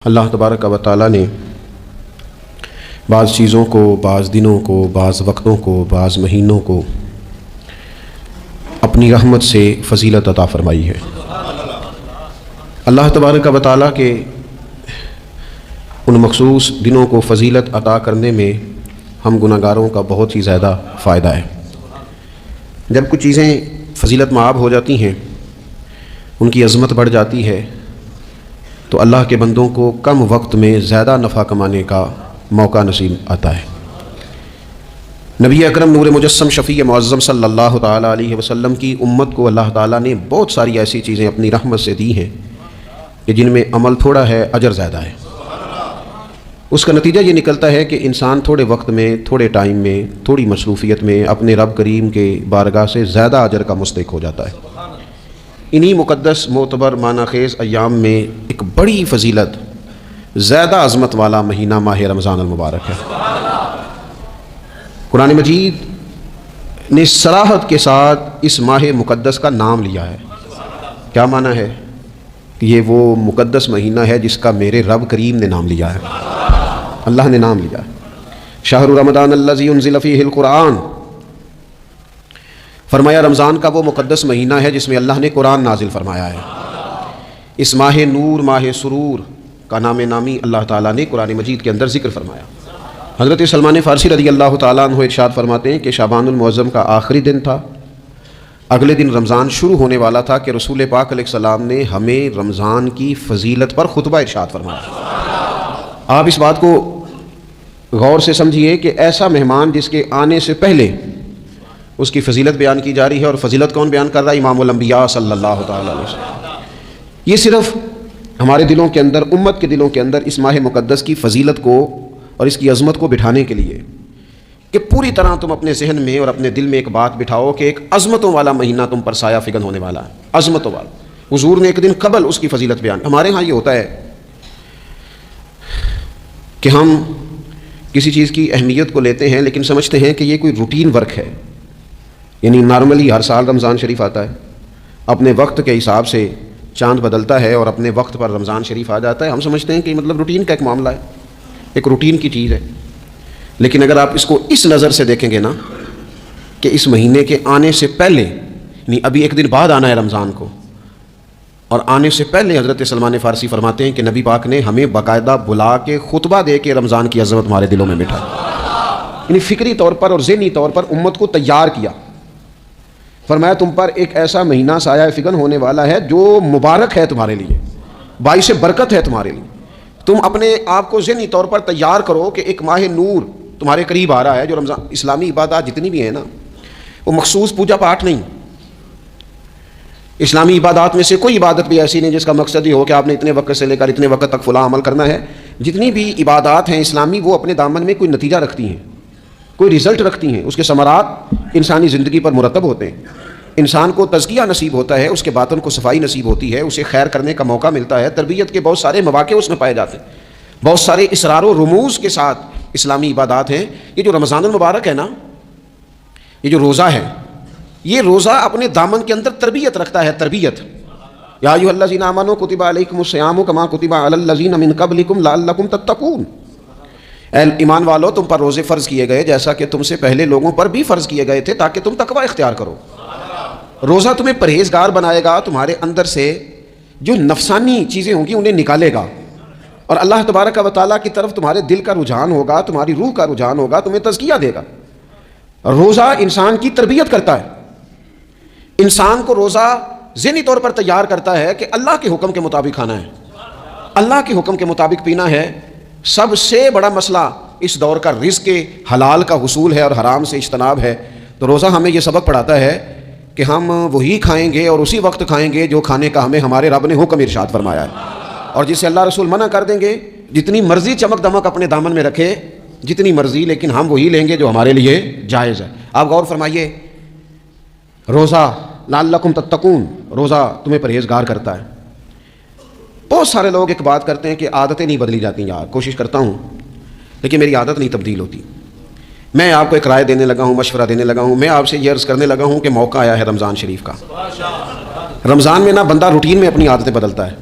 اللہ تبارک و تعالیٰ نے بعض چیزوں کو، بعض دنوں کو، بعض وقتوں کو، بعض مہینوں کو اپنی رحمت سے فضیلت عطا فرمائی ہے۔ اللہ تبارک و تعالیٰ کے ان مخصوص دنوں کو فضیلت عطا کرنے میں ہم گناہگاروں کا بہت ہی زیادہ فائدہ ہے۔ جب کچھ چیزیں فضیلت مآب ہو جاتی ہیں، ان کی عظمت بڑھ جاتی ہے، تو اللہ کے بندوں کو کم وقت میں زیادہ نفع کمانے کا موقع نصیب آتا ہے۔ نبی اکرم نور مجسم شفیع معظم صلی اللہ تعالیٰ علیہ وسلم کی امت کو اللہ تعالیٰ نے بہت ساری ایسی چیزیں اپنی رحمت سے دی ہیں کہ جن میں عمل تھوڑا ہے، اجر زیادہ ہے۔ اس کا نتیجہ یہ نکلتا ہے کہ انسان تھوڑے وقت میں، تھوڑے ٹائم میں، تھوڑی مصروفیت میں اپنے رب کریم کے بارگاہ سے زیادہ اجر کا مستحق ہو جاتا ہے۔ انہی مقدس معتبر معنی خیز ایام میں ایک بڑی فضیلت، زیادہ عظمت والا مہینہ ماہ رمضان المبارک ہے۔ قرآن مجید نے صراحت کے ساتھ اس ماہ مقدس کا نام لیا ہے۔ کیا معنی ہے؟ کہ یہ وہ مقدس مہینہ ہے جس کا میرے رب کریم نے نام لیا ہے، اللہ نے نام لیا ہے۔ شہر رمضان الذی انزل فیہ القرآن، فرمایا رمضان کا وہ مقدس مہینہ ہے جس میں اللہ نے قرآن نازل فرمایا ہے۔ اس ماہ نور، ماہ سرور کا نام نامی اللہ تعالیٰ نے قرآن مجید کے اندر ذکر فرمایا۔ حضرت سلمان فارسی رضی اللہ تعالیٰ عنہ ارشاد فرماتے ہیں کہ شعبان المعظم کا آخری دن تھا، اگلے دن رمضان شروع ہونے والا تھا کہ رسول پاک علیہ السلام نے ہمیں رمضان کی فضیلت پر خطبہ ارشاد فرمایا۔ آپ اس بات کو غور سے سمجھیے کہ ایسا مہمان جس کے آنے سے پہلے اس کی فضیلت بیان کی جا رہی ہے، اور فضیلت کون بیان کر رہا ہے؟ امام الانبیاء صلی اللہ تعالیٰ علیہ وسلم۔ یہ صرف ہمارے دلوں کے اندر، امت کے دلوں کے اندر اس ماہ مقدس کی فضیلت کو اور اس کی عظمت کو بٹھانے کے لیے کہ پوری طرح تم اپنے ذہن میں اور اپنے دل میں ایک بات بٹھاؤ کہ ایک عظمتوں والا مہینہ تم پر سایہ فگن ہونے والا ہے، عظمتوں والا۔ حضور نے ایک دن قبل اس کی فضیلت بیان۔ ہمارے ہاں یہ ہوتا ہے کہ ہم کسی چیز کی اہمیت کو لیتے ہیں لیکن سمجھتے ہیں کہ یہ کوئی روٹین ورک ہے، یعنی نارملی ہر سال رمضان شریف آتا ہے، اپنے وقت کے حساب سے چاند بدلتا ہے اور اپنے وقت پر رمضان شریف آ جاتا ہے۔ ہم سمجھتے ہیں کہ مطلب روٹین کا ایک معاملہ ہے، ایک روٹین کی چیز ہے۔ لیکن اگر آپ اس کو اس نظر سے دیکھیں گے نا کہ اس مہینے کے آنے سے پہلے، یعنی ابھی ایک دن بعد آنا ہے رمضان کو، اور آنے سے پہلے حضرت سلمان فارسی فرماتے ہیں کہ نبی پاک نے ہمیں باقاعدہ بلا کے خطبہ دے کے رمضان کی عظمت ہمارے دلوں میں بٹھائی، یعنی فکری طور پر اور ذہنی طور پر امت کو تیار کیا۔ فرمایا تم پر ایک ایسا مہینہ سایہ فگن ہونے والا ہے جو مبارک ہے تمہارے لیے، باعث برکت ہے تمہارے لیے۔ تم اپنے آپ کو ذہنی طور پر تیار کرو کہ ایک ماہ نور تمہارے قریب آ رہا ہے۔ جو رمضان، اسلامی عبادات جتنی بھی ہیں نا، وہ مخصوص پوجا پاٹ نہیں۔ اسلامی عبادات میں سے کوئی عبادت بھی ایسی نہیں جس کا مقصد یہ ہو کہ آپ نے اتنے وقت سے لے کر اتنے وقت تک فلاں عمل کرنا ہے۔ جتنی بھی عبادات ہیں اسلامی، وہ اپنے دامن میں کوئی نتیجہ رکھتی ہیں، کوئی رزلٹ رکھتی ہیں، اس کے ثمرات انسانی زندگی پر مرتب ہوتے ہیں۔ انسان کو تزکیہ نصیب ہوتا ہے، اس کے باطن کو صفائی نصیب ہوتی ہے، اسے خیر کرنے کا موقع ملتا ہے، تربیت کے بہت سارے مواقع اس میں پائے جاتے ہیں، بہت سارے اسرار و رموز کے ساتھ اسلامی عبادات ہیں۔ یہ جو رمضان المبارک ہے نا، یہ جو روزہ ہے، یہ روزہ اپنے دامن کے اندر تربیت رکھتا ہے، تربیت۔ یا ایھا الذین آمنوا کتب علیکم الصیام کما کتب علی الذین من قبلکم لعلکم تتقون۔ اے ایمان والو، تم پر روزے فرض کیے گئے جیسا کہ تم سے پہلے لوگوں پر بھی فرض کیے گئے تھے تاکہ تم تقوی اختیار کرو۔ روزہ تمہیں پرہیزگار بنائے گا، تمہارے اندر سے جو نفسانی چیزیں ہوں گی انہیں نکالے گا، اور اللہ تبارک و تعالیٰ کی طرف تمہارے دل کا رجحان ہوگا، تمہاری روح کا رجحان ہوگا، تمہیں تزکیہ دے گا۔ روزہ انسان کی تربیت کرتا ہے، انسان کو روزہ ذہنی طور پر تیار کرتا ہے کہ اللہ کے حکم کے مطابق کھانا ہے، اللہ کے حکم کے مطابق پینا ہے۔ سب سے بڑا مسئلہ اس دور کا رزق حلال کا حصول ہے اور حرام سے اجتناب ہے۔ تو روزہ ہمیں یہ سبق پڑھاتا ہے کہ ہم وہی کھائیں گے اور اسی وقت کھائیں گے جو کھانے کا ہمیں ہمارے رب نے حکم ارشاد فرمایا ہے، اور جسے اللہ رسول منع کر دیں گے جتنی مرضی چمک دمک اپنے دامن میں رکھے، جتنی مرضی، لیکن ہم وہی لیں گے جو ہمارے لیے جائز ہے۔ آپ غور فرمائیے، روزہ لعلکم تتقون، روزہ تمہیں پرہیزگار کرتا ہے۔ بہت سارے لوگ ایک بات کرتے ہیں کہ عادتیں نہیں بدلی جاتی، یار کوشش کرتا ہوں لیکن میری عادت نہیں تبدیل ہوتی۔ میں آپ کو ایک رائے دینے لگا ہوں، مشورہ دینے لگا ہوں، میں آپ سے یہ عرض کرنے لگا ہوں کہ موقع آیا ہے رمضان شریف کا۔ رمضان میں نا بندہ روٹین میں اپنی عادتیں بدلتا ہے،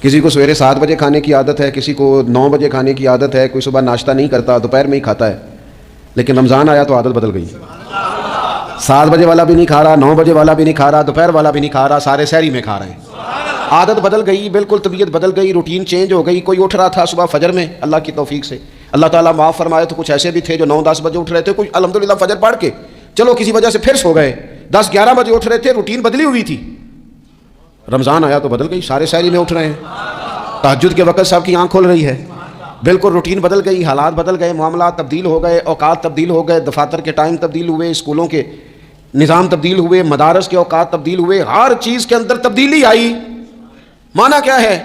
کسی کو سویرے 7 بجے کھانے کی عادت ہے، کسی کو 9 بجے کھانے کی عادت ہے، کوئی صبح ناشتہ نہیں کرتا، دوپہر میں ہی کھاتا ہے. لیکن رمضان آیا تو عادت بدل گئی. 7 بجے والا بھی نہیں کھا رہا، 9 بجے والا بھی نہیں کھا رہا، دوپہر والا بھی نہیں کھا رہا، سارے سحری میں کھا رہے ہیں. عادت بدل گئی، بالکل طبیعت بدل گئی، روٹین چینج ہو گئی. کوئی اٹھ رہا تھا صبح فجر میں، اللہ کی توفیق سے اللہ تعالیٰ معاف فرمائے تو کچھ ایسے بھی تھے جو 9-10 بجے اٹھ رہے تھے، کچھ الحمدللہ فجر پڑھ کے چلو کسی وجہ سے پھر سو گئے، 10-11 بجے اٹھ رہے تھے، روٹین بدلی ہوئی تھی. رمضان آیا تو بدل گئی، سارے سحری میں اٹھ رہے ہیں. تہجد کے وقت سب کی آنکھ کھول رہی ہے، بالکل روٹین بدل گئی، حالات بدل گئے، معاملات تبدیل ہو گئے، اوقات تبدیل ہو گئے، دفاتر کے ٹائم تبدیل ہوئے، اسکولوں کے نظام تبدیل ہوئے، مدارس کے اوقات تبدیل ہوئے، ہر چیز کے اندر تبدیلی آئی. معنی کیا ہے؟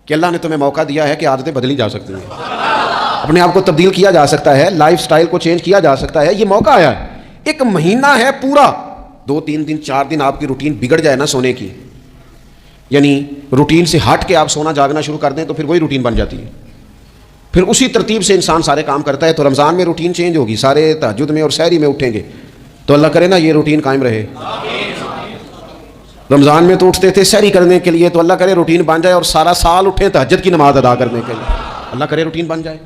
کہ اللہ نے تمہیں موقع دیا ہے کہ عادتیں بدلی جا سکتی ہیں، اپنے آپ کو تبدیل کیا جا سکتا ہے، لائف سٹائل کو چینج کیا جا سکتا ہے. یہ موقع آیا ہے، ایک مہینہ ہے پورا. 2-3 دن 4 دن آپ کی روٹین بگڑ جائے نا سونے کی، یعنی روٹین سے ہٹ کے آپ سونا جاگنا شروع کر دیں تو پھر وہی روٹین بن جاتی ہے، پھر اسی ترتیب سے انسان سارے کام کرتا ہے. تو رمضان میں روٹین چینج ہوگی، سارے تہجد میں اور سحری میں اٹھیں گے تو اللہ کرے نا یہ روٹین قائم رہے. رمضان میں تو اٹھتے تھے سحری کرنے کے لیے، تو اللہ کرے روٹین بن جائے اور سارا سال اٹھیں تہجد کی نماز ادا کرنے کے لیے. اللہ کرے روٹین بن جائے،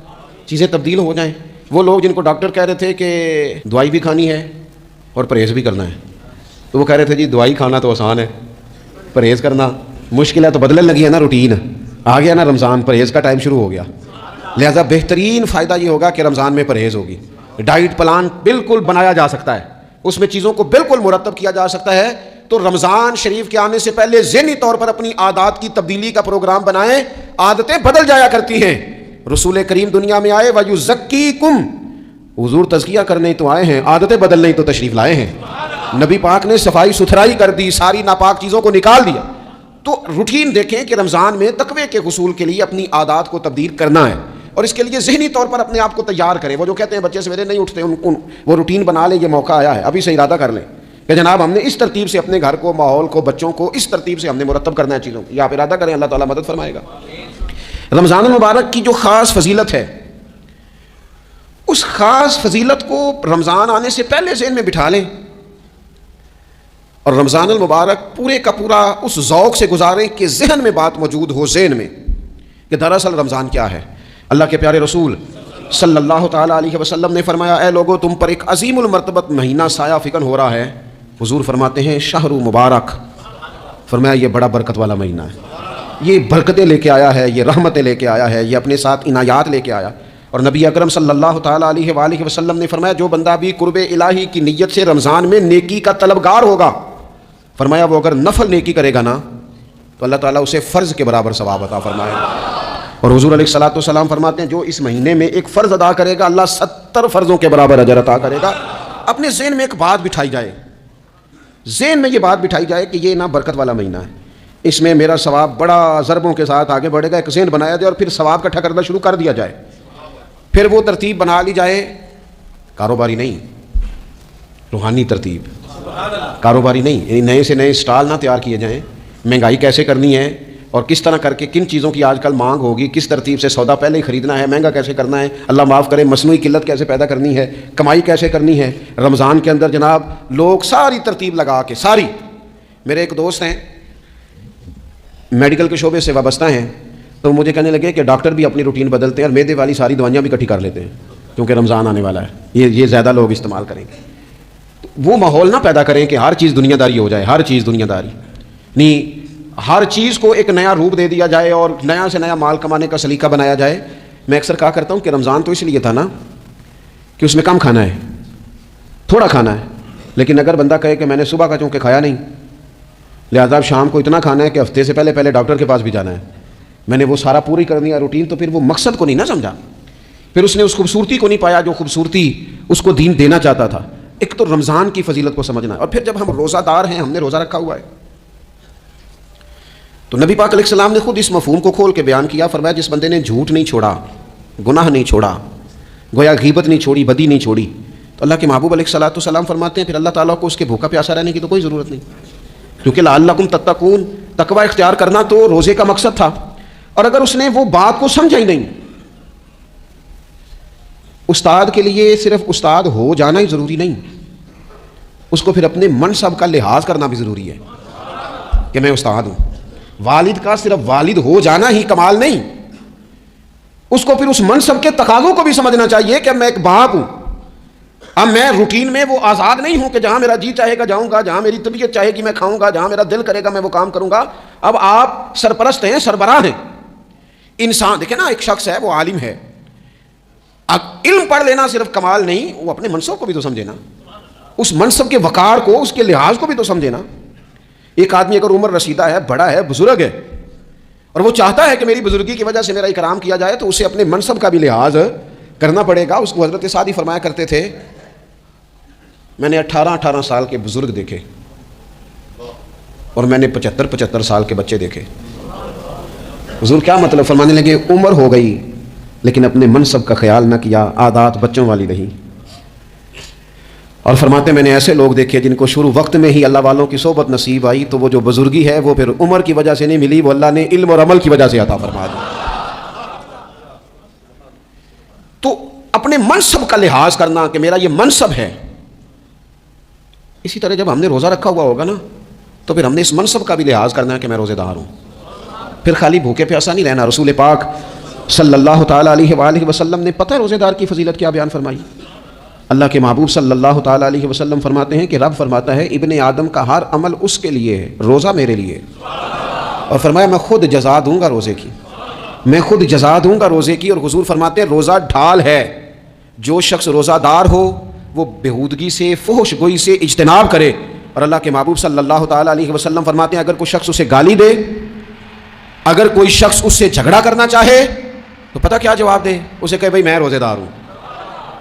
چیزیں تبدیل ہو جائیں. وہ لوگ جن کو ڈاکٹر کہہ رہے تھے کہ دوائی بھی کھانی ہے اور پرہیز بھی کرنا ہے، تو وہ کہہ رہے تھے جی دوائی کھانا تو آسان ہے، پرہیز کرنا مشکل ہے. تو بدلنے لگی ہے نا روٹین، آ گیا نا رمضان، پرہیز کا ٹائم شروع ہو گیا. لہذا بہترین فائدہ یہ ہوگا کہ رمضان میں پرہیز ہوگی. ڈائٹ پلان بالکل بنایا جا سکتا ہے، اس میں چیزوں کو بالکل مرتب کیا جا سکتا ہے. تو رمضان شریف کے آنے سے پہلے ذہنی طور پر اپنی عادات کی تبدیلی کا پروگرام بنائیں. عادتیں بدل جایا کرتی ہیں. رسول کریم دنیا میں آئے وَيُزَكِّيكُمْ، حضور تزکیہ کرنے تو آئے ہیں، عادتیں بدلنے تو تشریف لائے ہیں. نبی پاک نے صفائی ستھرائی کر دی، ساری ناپاک چیزوں کو نکال دیا. تو روٹین دیکھیں کہ رمضان میں تقوی کے حصول کے لیے اپنی عادات کو تبدیل کرنا ہے، اور اس کے لیے ذہنی طور پر اپنے آپ کو تیار کریں. وہ جو کہتے ہیں بچے سویرے نہیں اٹھتے، وہ روٹین بنا لیں. یہ موقع آیا ہے، ابھی سے ارادہ کر لیں کہ جناب ہم نے اس ترتیب سے اپنے گھر کو، ماحول کو، بچوں کو اس ترتیب سے ہم نے مرتب کرنا ہے چیزوں کو. یہ آپ ارادہ کریں، اللہ تعالیٰ مدد فرمائے گا. رمضان المبارک کی جو خاص فضیلت ہے، اس خاص فضیلت کو رمضان آنے سے پہلے ذہن میں بٹھا لیں، اور رمضان المبارک پورے کا پورا اس ذوق سے گزاریں کہ ذہن میں بات موجود ہو، ذہن میں کہ دراصل رمضان کیا ہے. اللہ کے پیارے رسول صلی اللہ تعالیٰ علیہ وسلم نے فرمایا، اے لوگو تم پر ایک عظیم المرتبت مہینہ سایہ فکن ہو رہا ہے. حضور فرماتے ہیں شہر مبارک، فرمایا یہ بڑا برکت والا مہینہ ہے، یہ برکتیں لے کے آیا ہے، یہ رحمتیں لے کے آیا ہے، یہ اپنے ساتھ عنایات لے کے آیا. اور نبی اکرم صلی اللہ تعالیٰ علیہ وآلہ وسلم نے فرمایا جو بندہ بھی قرب الہی کی نیت سے رمضان میں نیکی کا طلبگار ہوگا، فرمایا وہ اگر نفل نیکی کرے گا نا تو اللہ تعالیٰ اسے فرض کے برابر ثواب عطا فرمائے گا. اور حضور علیہ الصلوۃ والسلام فرماتے ہیں جو اس مہینے میں ایک فرض ادا کرے گا اللہ 70 فرضوں کے برابر اجر عطا کرے گا. اپنے ذہن میں ایک بات بٹھائی جائے، ذہن میں یہ بات بٹھائی جائے کہ یہ نا برکت والا مہینہ ہے، اس میں میرا ثواب بڑا ضربوں کے ساتھ آگے بڑھے گا. ایک ذہن بنایا جائے اور پھر ثواب اکٹھا کرنا شروع کر دیا جائے. پھر وہ ترتیب بنا لی جائے، کاروباری نہیں، روحانی ترتیب، کاروباری نہیں، یعنی نئے سے نئے اسٹال نہ تیار کیے جائیں. مہنگائی کیسے کرنی ہے اور کس طرح کر کے کن چیزوں کی آج کل مانگ ہوگی، کس ترتیب سے سودا پہلے ہی خریدنا ہے، مہنگا کیسے کرنا ہے، اللہ معاف کرے مصنوعی قلت کیسے پیدا کرنی ہے، کمائی کیسے کرنی ہے. رمضان کے اندر جناب لوگ ساری ترتیب لگا کے، ساری. میرے ایک دوست ہیں میڈیکل کے شعبے سے وابستہ ہیں، تو مجھے کہنے لگے کہ ڈاکٹر بھی اپنی روٹین بدلتے ہیں اور معدے والی ساری دوائیاں بھی اکٹھی کر لیتے ہیں کیونکہ رمضان آنے والا ہے، یہ زیادہ لوگ استعمال کریں گے. وہ ماحول نہ پیدا کریں کہ ہر چیز دنیا داری ہو جائے، ہر چیز دنیا داری نہیں، ہر چیز کو ایک نیا روپ دے دیا جائے اور نیا سے نیا مال کمانے کا سلیقہ بنایا جائے. میں اکثر کہا کرتا ہوں کہ رمضان تو اس لیے تھا نا کہ اس میں کم کھانا ہے، تھوڑا کھانا ہے. لیکن اگر بندہ کہے کہ میں نے صبح کا چونکہ کھایا نہیں لہذا اب شام کو اتنا کھانا ہے کہ ہفتے سے پہلے ڈاکٹر کے پاس بھی جانا ہے، میں نے وہ سارا پوری کر دیا روٹین، تو پھر وہ مقصد کو نہیں نہ سمجھا، پھر اس نے اس خوبصورتی کو نہیں پایا جو خوبصورتی اس کو دین دینا چاہتا تھا. ایک تو رمضان کی فضیلت کو سمجھنا ہے، اور پھر جب ہم روزہ دار ہیں، ہم نے روزہ رکھا ہوا ہے، تو نبی پاک علیہ السلام نے خود اس مفہوم کو کھول کے بیان کیا. فرمایا جس بندے نے جھوٹ نہیں چھوڑا، گناہ نہیں چھوڑا، گویا غیبت نہیں چھوڑی، بدی نہیں چھوڑی، تو اللہ کے محبوب علیہ الصلوۃ والسلام فرماتے ہیں پھر اللہ تعالیٰ کو اس کے بھوکا پیاسا رہنے کی تو کوئی ضرورت نہیں، کیونکہ لعلکم تتقون، تقوی اختیار کرنا تو روزے کا مقصد تھا. اور اگر اس نے وہ بات کو سمجھا ہی نہیں، استاد کے لیے صرف استاد ہو جانا ہی ضروری نہیں، اس کو پھر اپنے منصب کا لحاظ کرنا بھی ضروری ہے کہ میں استاد ہوں. والد کا صرف والد ہو جانا ہی کمال نہیں، اس کو پھر اس منصب کے تقاضوں کو بھی سمجھنا چاہیے کہ میں ایک باپ ہوں۔ اب میں روٹین میں وہ آزاد نہیں ہوں کہ جہاں میرا جی چاہے گا جاؤں گا، جہاں میری طبیعت چاہے گی میں کھاؤں گا، جہاں میرا دل کرے گا میں وہ کام کروں گا۔ اب آپ سرپرست ہیں، سربراہ ہیں۔ انسان دیکھیں نا، ایک شخص ہے وہ عالم ہے، اب علم پڑھ لینا صرف کمال نہیں، وہ اپنے منصب کو بھی تو سمجھے نا، اس منصب کے وقار کو، اس کے لحاظ کو بھی تو سمجھے نا۔ ایک آدمی اگر عمر رسیدہ ہے، بڑا ہے، بزرگ ہے، اور وہ چاہتا ہے کہ میری بزرگی کی وجہ سے میرا اکرام کیا جائے، تو اسے اپنے منصب کا بھی لحاظ کرنا پڑے گا۔ اس کو حضرت سعدی فرمایا کرتے تھے، میں نے 18 سال کے بزرگ دیکھے اور میں نے 75 سال کے بچے دیکھے۔ حضور کیا مطلب؟ فرمانے لگے عمر ہو گئی لیکن اپنے منصب کا خیال نہ کیا، عادات بچوں والی رہی۔ اور فرماتے میں نے ایسے لوگ دیکھے جن کو شروع وقت میں ہی اللہ والوں کی صحبت نصیب آئی، تو وہ جو بزرگی ہے وہ پھر عمر کی وجہ سے نہیں ملی، وہ اللہ نے علم اور عمل کی وجہ سے عطا فرما دی۔ تو اپنے منصب کا لحاظ کرنا کہ میرا یہ منصب ہے۔ اسی طرح جب ہم نے روزہ رکھا ہوا ہوگا نا، تو پھر ہم نے اس منصب کا بھی لحاظ کرنا ہے کہ میں روزے دار ہوں۔ پھر خالی بھوکے پیاسا نہیں رہنا۔ رسول پاک صلی اللہ تعالیٰ علیہ وآلہ وسلم نے پتہ ہے روزے دار کی فضیلت کیا بیان فرمائی؟ اللہ کے محبوب صلی اللہ تعالیٰ علیہ وسلم فرماتے ہیں کہ رب فرماتا ہے ابن آدم کا ہر عمل اس کے لیے ہے، روزہ میرے لیے، اور فرمایا میں خود جزا دوں گا روزے کی، میں خود جزا دوں گا روزے کی۔ اور حضور فرماتے ہیں روزہ ڈھال ہے، جو شخص روزہ دار ہو وہ بےہودگی سے، فحش گوئی سے اجتناب کرے۔ اور اللہ کے محبوب صلی اللہ تعالیٰ علیہ وسلم فرماتے ہیں اگر کوئی شخص اسے گالی دے، اگر کوئی شخص اس سے جھگڑا کرنا چاہے تو پتہ کیا جواب دے؟ اسے کہے بھائی میں روزے دار ہوں،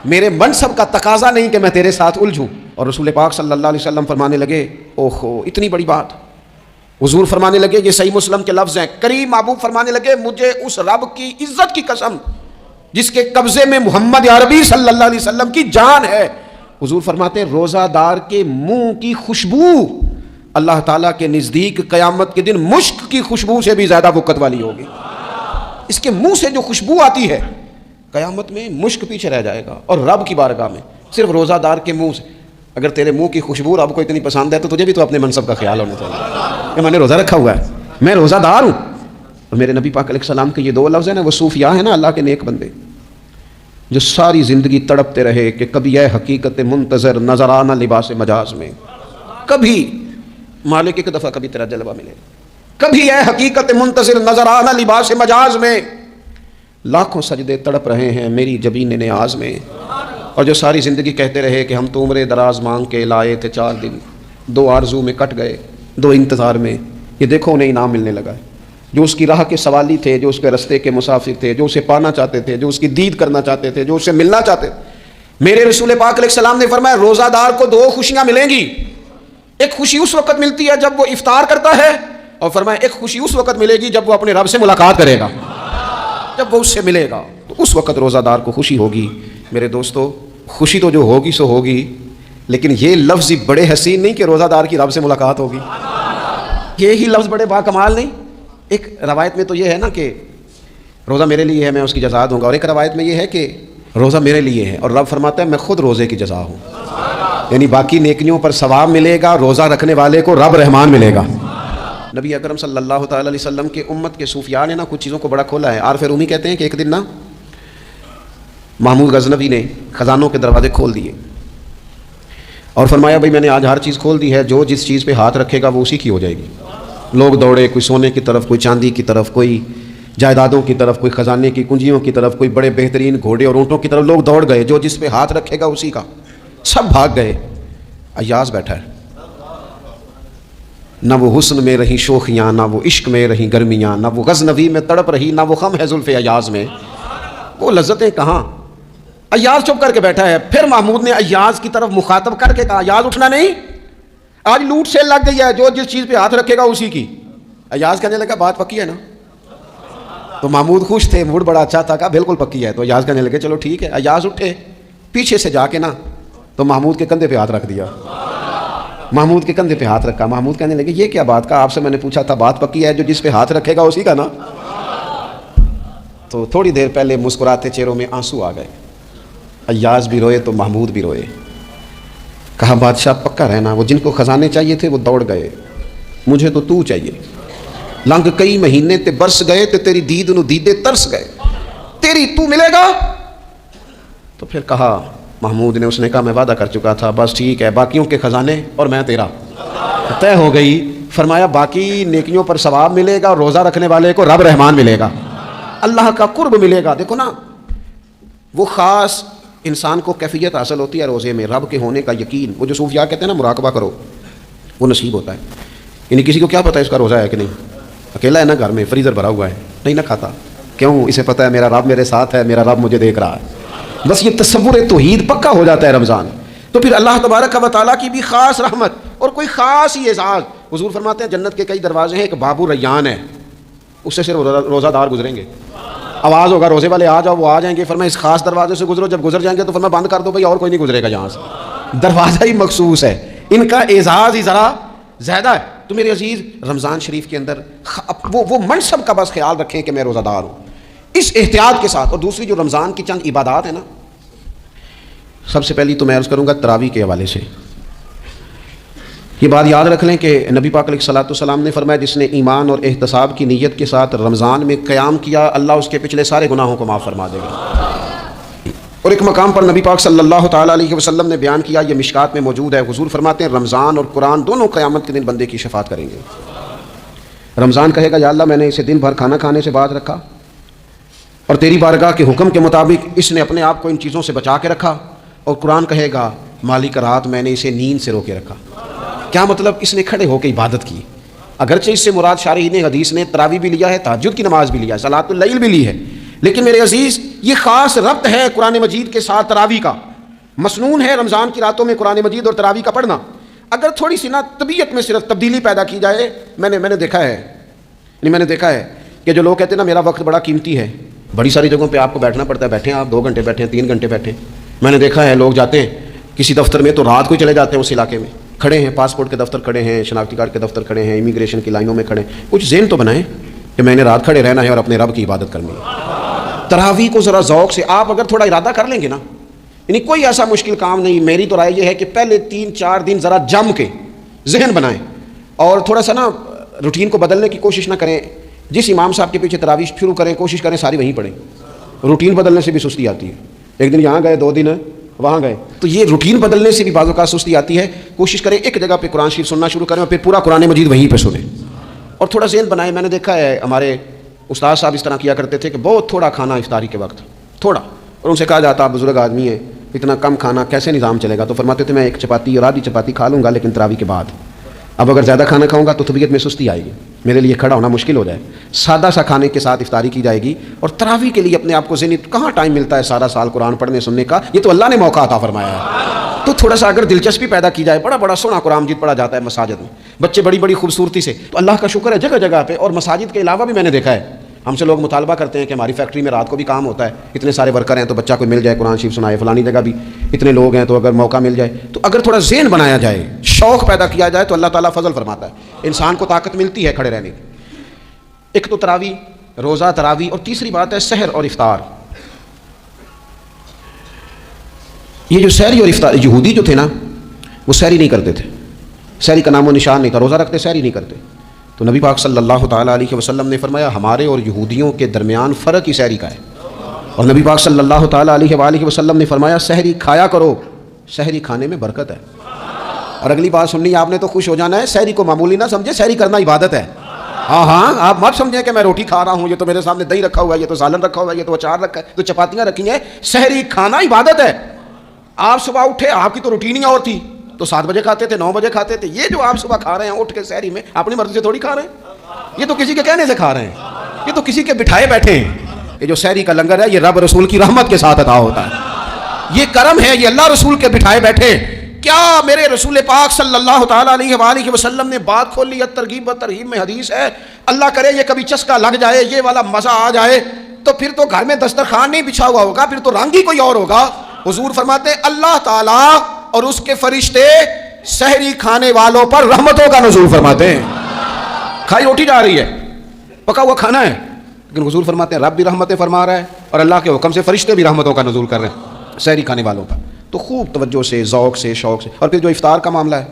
میرے منصب کا تقاضا نہیں کہ میں تیرے ساتھ الجھوں۔ اور رسول پاک صلی اللہ علیہ وسلم فرمانے لگے اوہو اتنی بڑی بات۔ حضور فرمانے لگے، یہ صحیح مسلم کے لفظ ہیں، کریم محبوب فرمانے لگے مجھے اس رب کی عزت کی قسم جس کے قبضے میں محمد عربی صلی اللہ علیہ وسلم کی جان ہے۔ حضور فرماتے ہیں روزہ دار کے منہ کی خوشبو اللہ تعالیٰ کے نزدیک قیامت کے دن مشک کی خوشبو سے بھی زیادہ وقت والی ہوگی۔ اس کے منہ سے جو خوشبو آتی ہے قیامت میں مشک پیچھے رہ جائے گا، اور رب کی بارگاہ میں صرف روزہ دار کے منہ سے۔ اگر تیرے منہ کی خوشبو رب کو اتنی پسند ہے تو تجھے بھی تو اپنے منصب کا خیال ہونا چاہیے کہ میں نے روزہ رکھا ہوا ہے، میں روزہ دار ہوں۔ اور میرے نبی پاک علیہ السلام کے یہ دو لفظ ہیں نا، وہ صوفیاء ہیں نا، اللہ کے نیک بندے جو ساری زندگی تڑپتے رہے کہ کبھی اے حقیقت منتظر نظر آنا لباس مجاز میں، کبھی مالک ایک دفعہ کبھی تیرا جلوہ ملے، کبھی اے حقیقت منتظر نظر آنا لباس مجاز میں، لاکھوں سجدے تڑپ رہے ہیں میری جبین نیاز میں۔ اور جو ساری زندگی کہتے رہے کہ ہم تو عمر دراز مانگ کے لائے تھے 4 دن، 2 آرزو میں کٹ گئے، 2 انتظار میں، یہ دیکھو انہیں انعام ملنے لگا ہے۔ جو اس کی راہ کے سوالی تھے، جو اس کے رستے کے مسافر تھے، جو اسے پانا چاہتے تھے، جو اس کی دید کرنا چاہتے تھے، جو اسے ملنا چاہتے تھے، میرے رسول پاک علیہ السلام نے فرمایا روزہ دار کو 2 خوشیاں ملیں گی۔ ایک خوشی اس وقت ملتی ہے جب وہ افطار کرتا ہے، اور فرمایا ایک خوشی اس وقت ملے گی جب وہ اپنے رب سے ملاقات کرے گا، جب وہ اس سے ملے گا تو اس وقت روزہ دار کو خوشی ہوگی۔ میرے دوستو خوشی تو جو ہوگی سو ہوگی، لیکن یہ لفظ بڑے حسین نہیں کہ روزہ دار کی رب سے ملاقات ہوگی، یہی لفظ بڑے باکمال نہیں۔ ایک روایت میں تو یہ ہے نا کہ روزہ میرے لیے ہے میں اس کی جزا دوں گا، اور ایک روایت میں یہ ہے کہ روزہ میرے لیے ہے اور رب فرماتا ہے میں خود روزے کی جزا ہوں، یعنی باقی نیکیوں پر ثواب ملے گا، روزہ رکھنے والے کو رب رحمان ملے گا۔ نبی اکرم صلی اللہ تعالیٰ علیہ وسلم کے امت کے صوفیاء نے نا کچھ چیزوں کو بڑا کھولا ہے۔ عارف رومی کہتے ہیں کہ ایک دن نا محمود غزنوی نے خزانوں کے دروازے کھول دیے اور فرمایا بھائی میں نے آج ہر چیز کھول دی ہے، جو جس چیز پہ ہاتھ رکھے گا وہ اسی کی ہو جائے گی۔ لوگ دوڑے، کوئی سونے کی طرف، کوئی چاندی کی طرف، کوئی جائیدادوں کی طرف، کوئی خزانے کی کنجیوں کی طرف، کوئی بڑے بہترین گھوڑے اور اونٹوں کی طرف، لوگ دوڑ گئے، جو جس پہ ہاتھ رکھے گا اسی کا، سب بھاگ گئے۔ ایاز بیٹھا ہے، نہ وہ حسن میں رہی شوخیاں، نہ وہ عشق میں رہی گرمیاں، نہ وہ غزنوی میں تڑپ رہی، نہ وہ خم ہے زلف ایاز میں، وہ لذتیں کہاں۔ ایاز چپ کر کے بیٹھا ہے۔ پھر محمود نے ایاز کی طرف مخاطب کر کے کہا ایاز اٹھنا نہیں، آج لوٹ سے لگ گئی ہے، جو جس چیز پہ ہاتھ رکھے گا اسی کی۔ ایاز کہنے لگا بات پکی ہے نا؟ تو محمود خوش تھے، موڈ بڑا اچھا تھا، کہا بالکل پکی ہے۔ تو ایاز کہنے لگے چلو ٹھیک ہے۔ ایاز اٹھے، پیچھے سے جا کے نا تو محمود کے کندھے پہ ہاتھ رکھ دیا، محمود کے کندھے پہ ہاتھ رکھا۔ محمود کہنے لگے یہ کیا بات کا، آپ سے میں نے پوچھا تھا بات پکی ہے، جو جس پہ ہاتھ رکھے گا اسی کا نا۔ تو تھوڑی دیر پہلے مسکراتے چہروں میں آنسو آ گئے، ایاز بھی روئے تو محمود بھی روئے۔ کہا بادشاہ پکا رہنا، وہ جن کو خزانے چاہیے تھے وہ دوڑ گئے، مجھے تو چاہیے، لنگ کئی مہینے تے برس گئے تے تیری دید نو دیدے ترس گئے، تیری تو ملے گا؟ تو پھر کہا محمود نے، اس نے کہا میں وعدہ کر چکا تھا، بس ٹھیک ہے، باقیوں کے خزانے اور میں تیرا، طے ہو گئی۔ فرمایا باقی نیکیوں پر ثواب ملے گا اور روزہ رکھنے والے کو رب رحمان ملے گا، اللہ کا قرب ملے گا۔ دیکھو نا، وہ خاص انسان کو کیفیت حاصل ہوتی ہے روزے میں، رب کے ہونے کا یقین۔ وہ جو صوفیاء کہتے ہیں نا مراقبہ کرو، وہ نصیب ہوتا ہے۔ یعنی کسی کو کیا پتہ ہے اس کا روزہ ہے کہ نہیں، اکیلا ہے نا گھر میں، فریزر بھرا ہوا ہے، نہیں نہ کھاتا، کیوں؟ اسے پتہ ہے میرا رب میرے ساتھ ہے، میرا رب مجھے دیکھ رہا ہے۔ بس یہ تصور توحید پکا ہو جاتا ہے رمضان۔ تو پھر اللہ تبارک و تعالیٰ کی بھی خاص رحمت اور کوئی خاص ہی اعزاز۔ حضور فرماتے ہیں جنت کے کئی دروازے ہیں، ایک باب ریان ہے، اس سے صرف روزہ دار گزریں گے۔ آواز ہوگا روزے والے آ جاؤ، وہ آ جائیں گے، فرمایا اس خاص دروازے سے گزرو، جب گزر جائیں گے تو فرمایا بند کر دو بھائی، اور کوئی نہیں گزرے گا یہاں سے، دروازہ ہی مخصوص ہے، ان کا اعزاز ہی ذرا زیادہ ہے۔ تو میرے عزیز، رمضان شریف کے اندر وہ منصب کا بس خیال رکھیں کہ میں روزہ دار ہوں، اس احتیاط کے ساتھ۔ اور دوسری جو رمضان کی چند عبادات ہیں نا، سب سے پہلی تو میں عرض کروں گا تراویح کے حوالے سے۔ یہ بات یاد رکھ لیں کہ نبی پاک علیہ الصلوۃ والسلام نے فرمایا جس نے ایمان اور احتساب کی نیت کے ساتھ رمضان میں قیام کیا، اللہ اس کے پچھلے سارے گناہوں کو معاف فرما دے گا۔ اور ایک مقام پر نبی پاک صلی اللہ تعالیٰ علیہ وسلم نے بیان کیا، یہ مشکات میں موجود ہے، حضور فرماتے ہیں رمضان اور قرآن دونوں قیامت کے دن بندے کی شفاعت کریں گے۔ رمضان کہے گا یا اللہ میں نے اسے دن بھر کھانا کھانے سے باز رکھا اور تیری بارگاہ کے حکم کے مطابق اس نے اپنے آپ کو ان چیزوں سے بچا کے رکھا، اور قرآن کہے گا مالک رات میں نے اسے نیند سے روکے رکھا۔ کیا مطلب؟ اس نے کھڑے ہو کے عبادت کی، اگرچہ اس سے مراد شارحین حدیث نے تراویح بھی لیا ہے، تہجد کی نماز بھی لیا ہے، صلاۃ اللیل بھی لی ہے، لیکن میرے عزیز یہ خاص ربط ہے قرآن مجید کے ساتھ تراویح کا۔ مسنون ہے رمضان کی راتوں میں قرآن مجید اور تراویح کا پڑھنا۔ اگر تھوڑی سی نا طبیعت میں صرف تبدیلی پیدا کی جائے، میں نے دیکھا ہے کہ جو لوگ کہتے ہیں نا میرا وقت بڑا قیمتی ہے، بڑی ساری جگہوں پہ آپ کو بیٹھنا پڑتا ہے، بیٹھیں آپ 2 گھنٹے بیٹھیں، 3 گھنٹے بیٹھیں۔ میں نے دیکھا ہے لوگ جاتے ہیں کسی دفتر میں تو رات کو چلے جاتے ہیں، اس علاقے میں کھڑے ہیں، پاسپورٹ کے دفتر کھڑے ہیں، شناختی کارڈ کے دفتر کھڑے ہیں، امیگریشن کی لائنوں میں کھڑے ہیں۔ کچھ ذہن تو بنائیں کہ میں نے رات کھڑے رہنا ہے اور اپنے رب کی عبادت کرنی ہے۔ تراویح کو ذرا ذوق سے آپ اگر تھوڑا ارادہ کر لیں گے نا، یعنی کوئی ایسا مشکل کام نہیں۔ میری تو رائے یہ ہے کہ پہلے 3-4 دن ذرا جم کے ذہن بنائیں اور تھوڑا سا نا روٹین کو بدلنے کی کوشش نہ کریں۔ جس امام صاحب کے پیچھے تراویح شروع کریں، کوشش کریں ساری وہیں پڑھیں۔ روٹین بدلنے سے بھی سستی آتی ہے، ایک دن یہاں گئے 2 دن وہاں گئے، تو یہ روٹین بدلنے سے بھی بعض اوقات سستی آتی ہے۔ کوشش کریں ایک جگہ پہ قرآن شریف سننا شروع کریں اور پھر پورا قرآن مجید وہیں پہ سنیں اور تھوڑا ذہن بنائیں۔ میں نے دیکھا ہے ہمارے استاد صاحب اس طرح کیا کرتے تھے کہ بہت تھوڑا کھانا افطاری کے وقت، تھوڑا، اور ان سے کہا جاتا آپ بزرگ آدمی ہیں، اتنا کم کھانا کیسے نظام چلے گا؟ تو فرماتے تھے میں 1 چپاتی اور آدھی چپاتی کھا لوں گا لیکن تراویح کے بعد، اب اگر زیادہ کھانا کھاؤں گا تو طبیعت میں سستی آئے گی، میرے لیے کھڑا ہونا مشکل ہو جائے، سادہ سا کھانے کے ساتھ افطاری کی جائے گی۔ اور تراویح کے لیے اپنے آپ کو ذہنی کہاں ٹائم ملتا ہے سارا سال قرآن پڑھنے سننے کا، یہ تو اللہ نے موقع عطا فرمایا ہے۔ تو تھوڑا سا اگر دلچسپی پیدا کی جائے، بڑا سونا قرآن مجید پڑھا جاتا ہے مساجد میں، بچے بڑی خوبصورتی سے، تو اللہ کا شکر ہے جگہ جگہ پہ۔ اور مساجد کے علاوہ بھی میں نے دیکھا ہے ہم سے لوگ مطالبہ کرتے ہیں کہ ہماری فیکٹری میں رات کو بھی کام ہوتا ہے، اتنے سارے ورکر ہیں تو بچہ کوئی مل جائے قرآن شریف سنائے، فلانی جگہ بھی اتنے لوگ ہیں تو اگر موقع مل جائے، تو اگر تھوڑا ذہن بنایا جائے، شوق پیدا کیا جائے تو اللہ تعالیٰ فضل فرماتا ہے، انسان کو طاقت ملتی ہے کھڑے رہنے کی۔ ایک تو تراویح، روزہ، تراویح، اور تیسری بات ہے سحر اور افطار۔ یہ جو سحری اور افطار، یہودی جو تھے نا وہ سحری نہیں کرتے تھے، سحری کا نام و نشان نہیں تھا، روزہ رکھتے سحری نہیں کرتے۔ تو نبی پاک صلی اللہ تعالیٰ علیہ وسلم نے فرمایا ہمارے اور یہودیوں کے درمیان فرق ہی سحری کا ہے، اور نبی پاک صلی اللہ تعالیٰ علیہ وآلہ وسلم نے فرمایا سحری کھایا کرو، سحری کھانے میں برکت ہے۔ اور اگلی بات سننی آپ نے تو خوش ہو جانا ہے، سحری کو معمولی نہ سمجھے، سحری کرنا عبادت ہے۔ ہاں آپ مت سمجھیں کہ میں روٹی کھا رہا ہوں، یہ تو میرے سامنے دہی رکھا ہوا ہے، یہ تو سالن رکھا ہوا ہے، یہ تو اچار رکھا ہے، تو چپاتیاں رکھی ہیں۔ سحری کھانا عبادت ہے۔ آپ صبح اٹھے، آپ کی تو روٹین ہی اور تھی، تو 7 بجے کھاتے تھے، 9 بجے کھاتے تھے۔ یہ جو آپ صبح کھا رہے ہیں اٹھ کے سحری میں، اپنی مرضی سے تھوڑی کھا رہے ہیں، یہ تو کسی کے کہنے سے کھا رہے ہیں، یہ تو کسی کے بٹھائے بیٹھے ہیں۔ یہ جو سحری کا لنگر ہے یہ رب رسول کی رحمت کے ساتھ عطا ہوتا ہے، یہ کرم ہے، یہ اللہ رسول کے بٹھائے بیٹھے۔ کیا میرے رسول پاک صلی اللہ تعالیٰ علیہ وآلہ وسلم نے بات کھول لی ہے، ترغیب و ترہیب میں حدیث ہے، اللہ کرے یہ کبھی چسکا لگ جائے، یہ والا مزہ آ جائے، تو پھر تو گھر میں دسترخوان نہیں بچھا ہوا ہوگا، پھر تو رنگ ہی کوئی اور ہوگا۔ حضور فرماتے ہیں اللہ تعالیٰ اور اس کے فرشتے سحری کھانے والوں پر رحمتوں کا نزول فرماتے ہیں۔ کھائی روٹی جا رہی ہے، پکا ہوا کھانا ہے، لیکن حضور فرماتے ہیں رب بھی رحمتیں فرما رہا ہے اور اللہ کے حکم سے فرشتے بھی رحمتوں کا نزول کر رہے ہیں سحری کھانے والوں پر۔ تو خوب توجہ سے، ذوق سے، شوق سے۔ اور پھر جو افطار کا معاملہ ہے،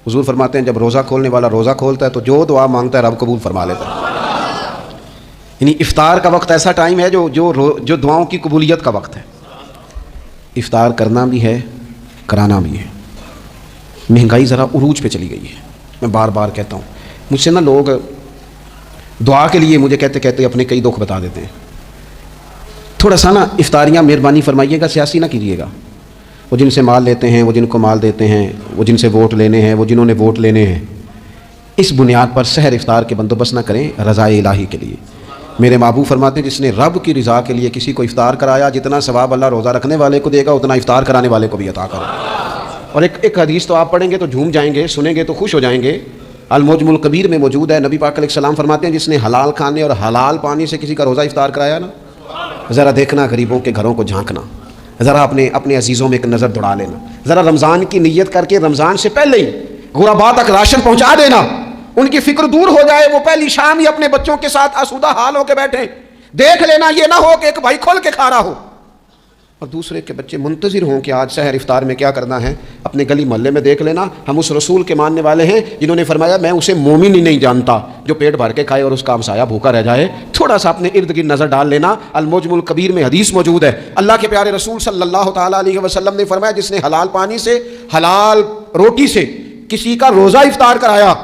حضور فرماتے ہیں جب روزہ کھولنے والا روزہ کھولتا ہے تو جو دعا مانگتا ہے رب قبول فرما لیتا ہے. یعنی افطار کا وقت ایسا ٹائم ہے جو دعاؤں کی قبولیت کا وقت ہے. افطار کرنا بھی ہے، کرانا بھی ہے. مہنگائی ذرا عروج پہ چلی گئی ہے. میں بار بار کہتا ہوں، مجھ سے نا لوگ دعا کے لیے مجھے کہتے کہتے اپنے کئی دکھ بتا دیتے ہیں. تھوڑا سا نا افطاریاں مہربانی فرمائیے گا سیاسی نہ کیجیے گا. وہ جن سے مال لیتے ہیں، وہ جن کو مال دیتے ہیں، وہ جن سے ووٹ لینے ہیں، وہ جنہوں نے ووٹ لینے ہیں، اس بنیاد پر سحر افطار کے بندوبست نہ کریں رضائے الہی کے لیے. میرے محبوب فرماتے ہیں جس نے رب کی رضا کے لیے کسی کو افطار کرایا، جتنا ثواب اللہ روزہ رکھنے والے کو دے گا اتنا افطار کرانے والے کو بھی عطا کرے. اور ایک حدیث تو آپ پڑھیں گے تو جھوم جائیں گے، سنیں گے تو خوش ہو جائیں گے. المعجم الکبیر میں موجود ہے. نبی پاک علیہ السلام فرماتے ہیں جس نے حلال کھانے اور حلال پانی سے کسی کا روزہ افطار کرایا نا، ذرا دیکھنا غریبوں کے گھروں کو جھانکنا، ذرا اپنے عزیزوں میں ایک نظر دوڑا لینا، ذرا رمضان کی نیت کر کے رمضان سے پہلے ہی غرباء تک راشن پہنچا دینا، ان کی فکر دور ہو جائے. وہ پہلی شام ہی اپنے بچوں کے ساتھ آسودہ حال ہو کے بیٹھیں. دیکھ لینا یہ نہ ہو کہ ایک بھائی کھول کے کھا رہا ہو اور دوسرے کے بچے منتظر ہوں کہ آج سحر افطار میں کیا کرنا ہے. اپنے گلی محلے میں دیکھ لینا. ہم اس رسول کے ماننے والے ہیں جنہوں نے فرمایا میں اسے مومن ہی نہیں جانتا جو پیٹ بھر کے کھائے اور اس کا ہمسایہ بھوکا رہ جائے. تھوڑا سا اپنے ارد گرد نظر ڈال لینا. المعجم الکبیر میں حدیث موجود ہے. اللہ کے پیارے رسول صلی اللہ تعالیٰ علیہ وسلم نے فرمایا جس نے حلال پانی سے حلال روٹی سے کسی کا روزہ افطار کرایا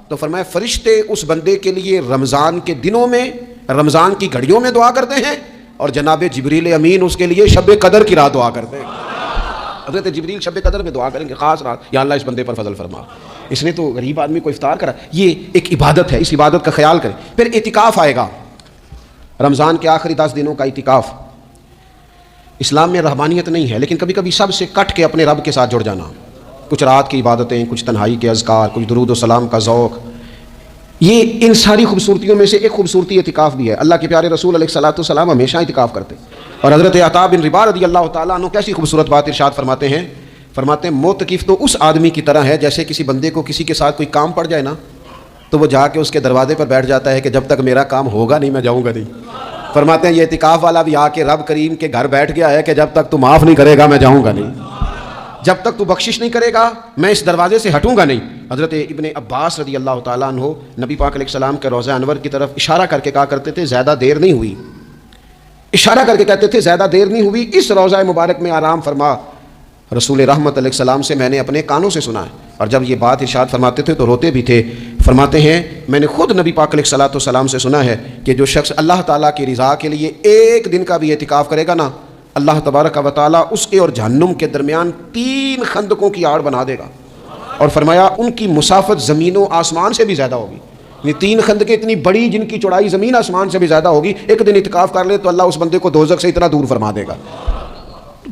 تو فرمایا فرشتے اس بندے کے لیے رمضان کے دنوں میں، رمضان کی گھڑیوں میں دعا کرتے ہیں اور جناب جبریل امین اس کے لیے شب قدر کی رات دعا کرتے ہیں. حضرت جبریل شب قدر میں دعا کریں گے خاص رات، یا اللہ اس بندے پر فضل فرما، اس نے تو غریب آدمی کو افطار کرا. یہ ایک عبادت ہے، اس عبادت کا خیال کریں. پھر اعتکاف آئے گا، رمضان کے آخری 10 دنوں کا اعتکاف. اسلام میں رحمانیت نہیں ہے، لیکن کبھی کبھی سب سے کٹ کے اپنے رب کے ساتھ جڑ جانا. کچھ رات کی عبادتیں، کچھ تنہائی کے اذکار، کچھ درود و سلام کا ذوق. یہ ان ساری خوبصورتیوں میں سے ایک خوبصورتی اعتکاف بھی ہے. اللہ کے پیارے رسول علیہ الصلوۃ والسلام ہمیشہ اعتکاف کرتے. اور حضرت عطا بن رباح رضی اللہ تعالیٰ عنہ کیسی خوبصورت بات ارشاد فرماتے ہیں معتکف تو اس آدمی کی طرح ہے جیسے کسی بندے کو کسی کے ساتھ کوئی کام پڑ جائے نا تو وہ جا کے اس کے دروازے پر بیٹھ جاتا ہے کہ جب تک میرا کام ہوگا نہیں میں جاؤں گا نہیں. فرماتے ہیں یہ اعتکاف والا بھی آ کے رب کریم کے گھر بیٹھ گیا ہے کہ جب تک تو معاف نہیں کرے گا میں جاؤں گا نہیں، جب تک تو بخشش نہیں کرے گا میں اس دروازے سے ہٹوں گا نہیں. حضرت ابن عباس رضی اللہ تعالیٰ عنہ نبی پاک علیہ السلام کے روضہ انور کی طرف اشارہ کر کے کہا کرتے تھے زیادہ دیر نہیں ہوئی، اشارہ کر کے کہتے تھے زیادہ دیر نہیں ہوئی، اس روضہ مبارک میں آرام فرما. رسول رحمت علیہ السلام سے میں نے اپنے کانوں سے سنا ہے، اور جب یہ بات ارشاد فرماتے تھے تو روتے بھی تھے. فرماتے ہیں میں نے خود نبی پاک علیہ الصلوۃ والسلام سے سنا ہے کہ جو شخص اللہ تعالیٰ کی رضا کے لیے ایک دن کا بھی اعتکاف کرے گا نا، اللہ تبارک و تعالیٰ اس کے اور جہنم کے درمیان 3 خندقوں کی آڑ بنا دے گا. اور فرمایا ان کی مسافت زمین و آسمان سے بھی زیادہ ہوگی. یہ 3 خندقیں اتنی بڑی جن کی چوڑائی زمین آسمان سے بھی زیادہ ہوگی. ایک دن اعتکاف کر لے تو اللہ اس بندے کو دوزخ سے اتنا دور فرما دے گا.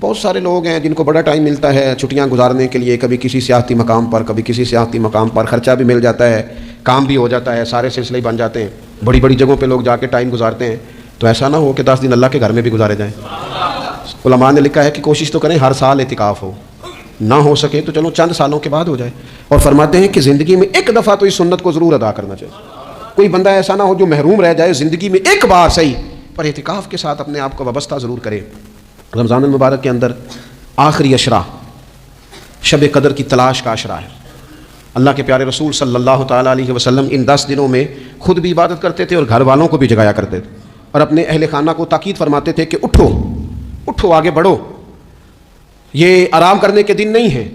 بہت سارے لوگ ہیں جن کو بڑا ٹائم ملتا ہے چھٹیاں گزارنے کے لیے، کبھی کسی سیاحتی مقام پر، کبھی کسی سیاحتی مقام پر، خرچہ بھی مل جاتا ہے، کام بھی ہو جاتا ہے، سارے سلسلے بن جاتے ہیں، بڑی بڑی جگہوں پہ لوگ جا کے ٹائم گزارتے ہیں. تو ایسا نہ ہو کہ 10 دن اللہ کے گھر میں بھی گزارے جائیں. علماء نے لکھا ہے کہ کوشش تو کریں ہر سال اعتکاف ہو، نہ ہو سکے تو چلو چند سالوں کے بعد ہو جائے. اور فرماتے ہیں کہ زندگی میں ایک دفعہ تو اس سنت کو ضرور ادا کرنا چاہیے. کوئی بندہ ایسا نہ ہو جو محروم رہ جائے، زندگی میں ایک بار صحیح پر اعتکاف کے ساتھ اپنے آپ کو وابستہ ضرور کرے. رمضان المبارک کے اندر آخری اشرا شب قدر کی تلاش کا اشرا ہے. اللہ کے پیارے رسول صلی اللہ تعالیٰ علیہ وسلم ان 10 دنوں میں خود بھی عبادت کرتے تھے اور گھر والوں کو بھی جگایا کرتے تھے، اور اپنے اہل خانہ کو تاکید فرماتے تھے کہ اٹھو اٹھو آگے بڑھو، یہ آرام کرنے کے دن نہیں ہیں.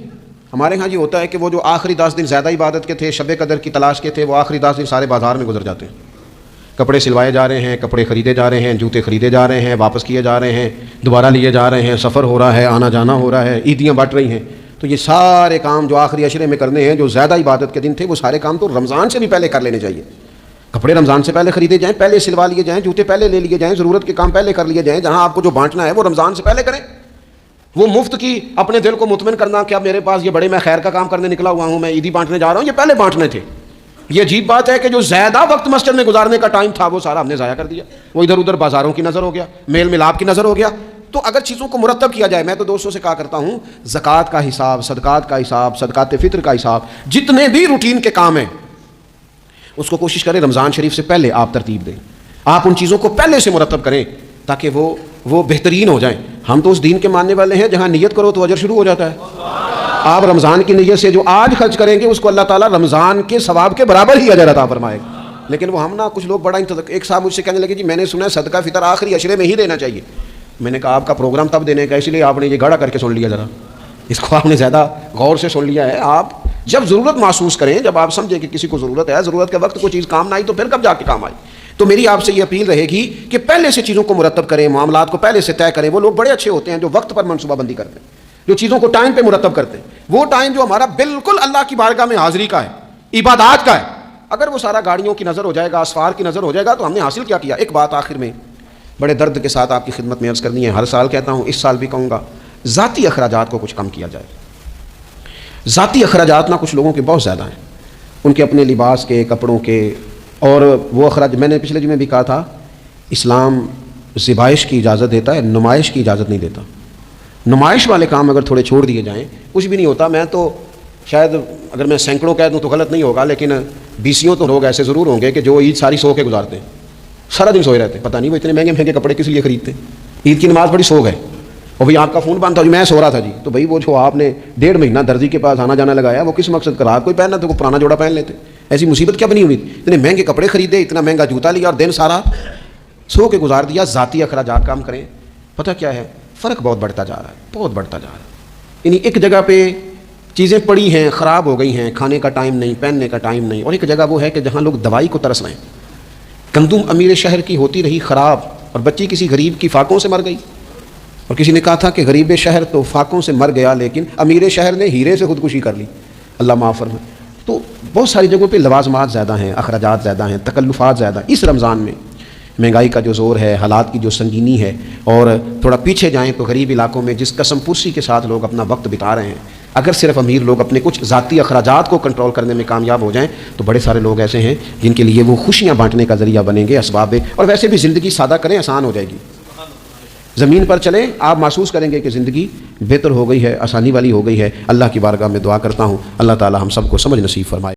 ہمارے ہاں یہ ہوتا ہے کہ وہ جو آخری 10 دن زیادہ عبادت کے تھے، شب قدر کی تلاش کے تھے، وہ آخری 10 دن سارے بازار میں گزر جاتے ہیں. کپڑے سلوائے جا رہے ہیں، کپڑے خریدے جا رہے ہیں، جوتے خریدے جا رہے ہیں، واپس کیے جا رہے ہیں، دوبارہ لیے جا رہے ہیں، سفر ہو رہا ہے، آنا جانا ہو رہا ہے، عیدیاں بٹ رہی ہیں. تو یہ سارے کام جو آخری عشرے میں کرنے ہیں، جو زیادہ عبادت کے دن تھے، وہ سارے کام تو رمضان سے بھی پہلے کر لینے چاہیے. کپڑے رمضان سے پہلے خریدے جائیں، پہلے سلوا لیے جائیں، جوتے پہلے لے لیے جائیں، ضرورت کے کام پہلے کر لیے جائیں. جہاں آپ کو جو بانٹنا ہے وہ رمضان سے پہلے کریں. وہ مفت کی اپنے دل کو مطمئن کرنا کہ اب میرے پاس یہ بڑے میں خیر کا کام کرنے نکلا ہوا ہوں، میں عیدی بانٹنے جا رہا ہوں، یہ پہلے بانٹنے تھے. یہ عجیب بات ہے کہ جو زیادہ وقت مسجد میں گزارنے کا ٹائم تھا وہ سارا ہم نے ضائع کر دیا. وہ ادھر ادھر بازاروں کی نظر ہو گیا، میل ملاپ کی نظر ہو گیا. تو اگر چیزوں کو مرتب کیا جائے، میں تو دوستوں سے کہا کرتا ہوں زکوٰۃ کا حساب، صدقات کا حساب، صدقات فطر کا حساب، جتنے بھی روٹین کے کام ہیں اس کو کوشش کریں رمضان شریف سے پہلے آپ ترتیب دیں. آپ ان چیزوں کو پہلے سے مرتب کریں تاکہ وہ بہترین ہو جائیں. ہم تو اس دین کے ماننے والے ہیں جہاں نیت کرو تو اجر شروع ہو جاتا ہے. آپ رمضان کی نیت سے جو آج خرچ کریں گے اس کو اللہ تعالیٰ رمضان کے ثواب کے برابر ہی اجر عطا فرمائے گا. لیکن وہ ہم نا کچھ لوگ بڑا ایک صاحب مجھ سے کہنے لگے جی میں نے سنا ہے صدقہ فطر آخری عشرے میں ہی دینا چاہیے. میں نے کہا آپ کا پروگرام تب دینے کا، اس لیے آپ نے یہ گاڑا کر کے سن لیا، ذرا اس کو آپ نے زیادہ غور سے سن لیا ہے. آپ جب ضرورت محسوس کریں، جب آپ سمجھیں کہ کسی کو ضرورت ہے، ضرورت کے وقت کوئی چیز کام نہ آئی تو پھر کب جا کے کام آئی. تو میری آپ سے یہ اپیل رہے گی کہ پہلے سے چیزوں کو مرتب کریں، معاملات کو پہلے سے طے کریں. وہ لوگ بڑے اچھے ہوتے ہیں جو وقت پر منصوبہ بندی کرتے ہیں، جو چیزوں کو ٹائم پہ مرتب کرتے ہیں. وہ ٹائم جو ہمارا بالکل اللہ کی بارگاہ میں حاضری کا ہے، عبادات کا ہے، اگر وہ سارا گاڑیوں کی نظر ہو جائے گا، اسفار کی نظر ہو جائے گا تو ہم نے حاصل کیا کیا. ایک بات آخر میں بڑے درد کے ساتھ آپ کی خدمت میں عرض کرنی ہے، ہر سال کہتا ہوں، اس سال بھی کہوں گا، ذاتی اخراجات کو کچھ کم کیا جائے. ذاتی اخراجات نہ کچھ لوگوں کے بہت زیادہ ہیں، ان کے اپنے لباس کے، کپڑوں کے، اور وہ اخراج میں نے پچھلے جمعے بھی کہا تھا، اسلام ذبائش کی اجازت دیتا ہے، نمائش کی اجازت نہیں دیتا. نمائش والے کام اگر تھوڑے چھوڑ دیے جائیں کچھ بھی نہیں ہوتا. میں تو شاید اگر میں سینکڑوں کہہ دوں تو غلط نہیں ہوگا، لیکن بیسیوں تو لوگ ایسے ضرور ہوں گے کہ جو عید ساری سو کے گزارتے ہیں، سارا دن سوئے رہتے ہیں. پتہ نہیں وہ اتنے مہنگے مہنگے کپڑے کس لیے خریدتے ہیں. عید کی نماز بڑی سوگ ہے. اور بھائی آپ کا فون بند تھا جی میں سو رہا تھا جی، تو بھائی وہ جو آپ نے 1.5 مہینہ درزی کے پاس آنا جانا لگایا وہ کس مقصد کا؟ رات کوئی پہننا تو کوئی پرانا جوڑا پہن لیتے. ایسی مصیبت کیا بنی ہوئی؟ اتنے مہنگے کپڑے خریدے، اتنا مہنگا جوتا لیا اور دن سارا سو کے گزار دیا. ذاتی اخراجات کام کریں. پتہ کیا ہے، فرق بہت بڑھتا جا رہا ہے، بہت بڑھتا جا رہا ہے. یعنی ایک جگہ پہ چیزیں پڑی ہیں، خراب ہو گئی ہیں، کھانے کا ٹائم نہیں، پہننے کا ٹائم نہیں، اور ایک جگہ وہ ہے کہ جہاں لوگ دوائی کو ترس رہے ہیں. گندم امیر شہر کی ہوتی رہی خراب اور بچی کسی غریب کی فاقوں سے مر گئی. اور کسی نے کہا تھا کہ غریب شہر تو فاقوں سے مر گیا لیکن امیر شہر نے ہیرے سے خودکشی کر لی، اللہ معاف فرمائے. تو بہت ساری جگہوں پہ لوازمات زیادہ ہیں، اخراجات زیادہ ہیں، تکلفات زیادہ ہیں. اس رمضان میں مہنگائی کا جو زور ہے، حالات کی جو سنگینی ہے، اور تھوڑا پیچھے جائیں تو غریب علاقوں میں جس قسم پرسی کے ساتھ لوگ اپنا وقت بتا رہے ہیں، اگر صرف امیر لوگ اپنے کچھ ذاتی اخراجات کو کنٹرول کرنے میں کامیاب ہو جائیں تو بڑے سارے لوگ ایسے ہیں جن کے لیے وہ خوشیاں بانٹنے کا ذریعہ بنیں گے، اسباب. اور ویسے بھی زندگی سادہ کریں، آسان ہو جائے گی. زمین پر چلیں، آپ محسوس کریں گے کہ زندگی بہتر ہو گئی ہے، آسانی والی ہو گئی ہے. اللہ کی بارگاہ میں دعا کرتا ہوں اللہ تعالی ہم سب کو سمجھ نصیب فرمائے.